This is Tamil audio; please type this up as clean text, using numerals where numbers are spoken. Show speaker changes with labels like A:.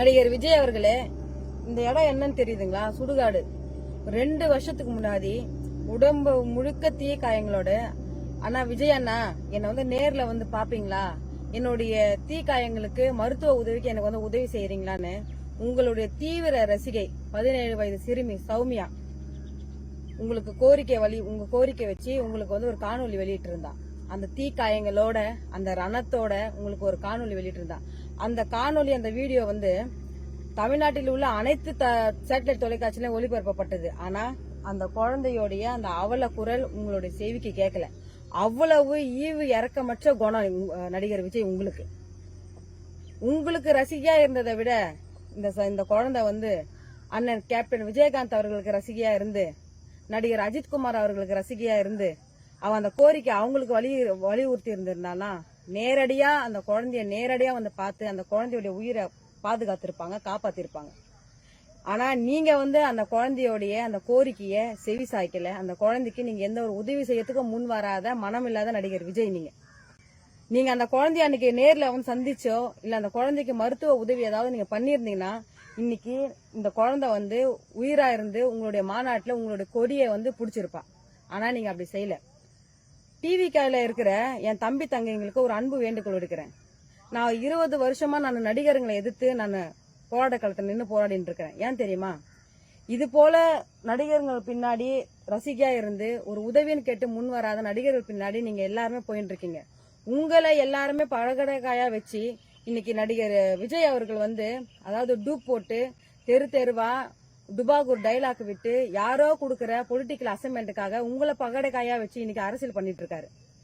A: நடிகர் விஜய் அவர்களே, இந்த இடம் என்னன்னு தெரியுதுங்களா? சுடுகாடு. 2 வருஷத்துக்கு முன்னாடி உடம்பு முழுக்க தீ காயங்களோட, அண்ணா விஜய் அண்ணா என்னை வந்து நேர்ல வந்து பாப்பீங்களா, என்னுடைய தீ காயங்களுக்கு மருத்துவ உதவிக்கு எனக்கு வந்து உதவி செய்யறீங்களான்னு உங்களுடைய தீவிர ரசிகை 17 வயது சிறுமி சௌமியா உங்களுக்கு உங்க கோரிக்கை வச்சு உங்களுக்கு வந்து ஒரு காணொலி வெளியிட்டு இருந்தா. அந்த தீ காயங்களோட அந்த ரணத்தோட உங்களுக்கு ஒரு காணொலி வெளியிட்டு இருந்தா. அந்த காணொலி அந்த வீடியோ வந்து தமிழ்நாட்டில் உள்ள அனைத்து சேட்டலைட் தொலைக்காட்சியிலும் ஒளிபரப்பப்பட்டது. ஆனா அந்த குழந்தையோடைய அந்த அவல குரல் உங்களுடைய செவிக்கு கேட்கல. அவ்வளவு ஈவு இறக்கமற்ற குணம் நடிகர் விஜய். உங்களுக்கு ரசிகையா இருந்ததை விட இந்த குழந்தை வந்து அண்ணன் கேப்டன் விஜயகாந்த் அவர்களுக்கு ரசிகையா இருந்து, நடிகர் அஜித்குமார் அவர்களுக்கு ரசிகையா இருந்து, அவன் அந்த கோரிக்கை அவங்களுக்கு வலியுறுத்தி இருந்திருந்தானா நேரடியா அந்த குழந்தைய நேரடியா வந்து பார்த்து அந்த குழந்தையோட உயிரை பாதுகாத்திருப்பாங்க, காப்பாத்திருப்பாங்க. ஆனா நீங்க வந்து அந்த குழந்தையோடைய அந்த கோரிக்கைய செவி சாய்க்கல. அந்த குழந்தைக்கு நீங்க எந்த ஒரு உதவி செய்யறதுக்கும் முன் வராத மனம் இல்லாத நடிகர் விஜய். நீங்க அந்த குழந்தைய அன்னைக்கு நேர்ல வந்து சந்திச்சோ இல்ல அந்த குழந்தைக்கு மருத்துவ உதவி ஏதாவது நீங்க பண்ணிருந்தீங்கன்னா இன்னைக்கு இந்த குழந்தை வந்து உயிரா இருந்து உங்களுடைய மாநாட்டுல உங்களுடைய கொடியை வந்து பிடிச்சிருப்பா. ஆனா நீங்க அப்படி செய்யல. டிவி காயில இருக்கிற என் தம்பி தங்கைங்களுக்கு ஒரு அன்பு வேண்டுகோள் எடுக்கிறேன். நான் 20 வருஷமா நான் நடிகர்களை எதிர்த்து நான் போராட்ட களத்தில் நின்று போராடிட்டு இருக்கிறேன். ஏன் தெரியுமா? இது போல நடிகர்கள் பின்னாடி ரசிகையா இருந்து ஒரு உதவின்னு கேட்டு முன் வராத நடிகர்கள் பின்னாடி நீங்க எல்லாருமே போயிட்டு இருக்கீங்க. உங்களை எல்லாருமே பழகடைக்காயா வச்சு இன்னைக்கு நடிகர் விஜய் அவர்கள் வந்து அதாவது டூப் போட்டு தெருவா டுபாகூர் டைலாக் விட்டு யாரோ கொடுக்கிற பொலிட்டிக்கல் அசைன்மெண்ட்டுக்காக உங்களை பகடைக்காயா வச்சு இன்னைக்கு அரசியல் பண்ணிட்டு இருக்காரு.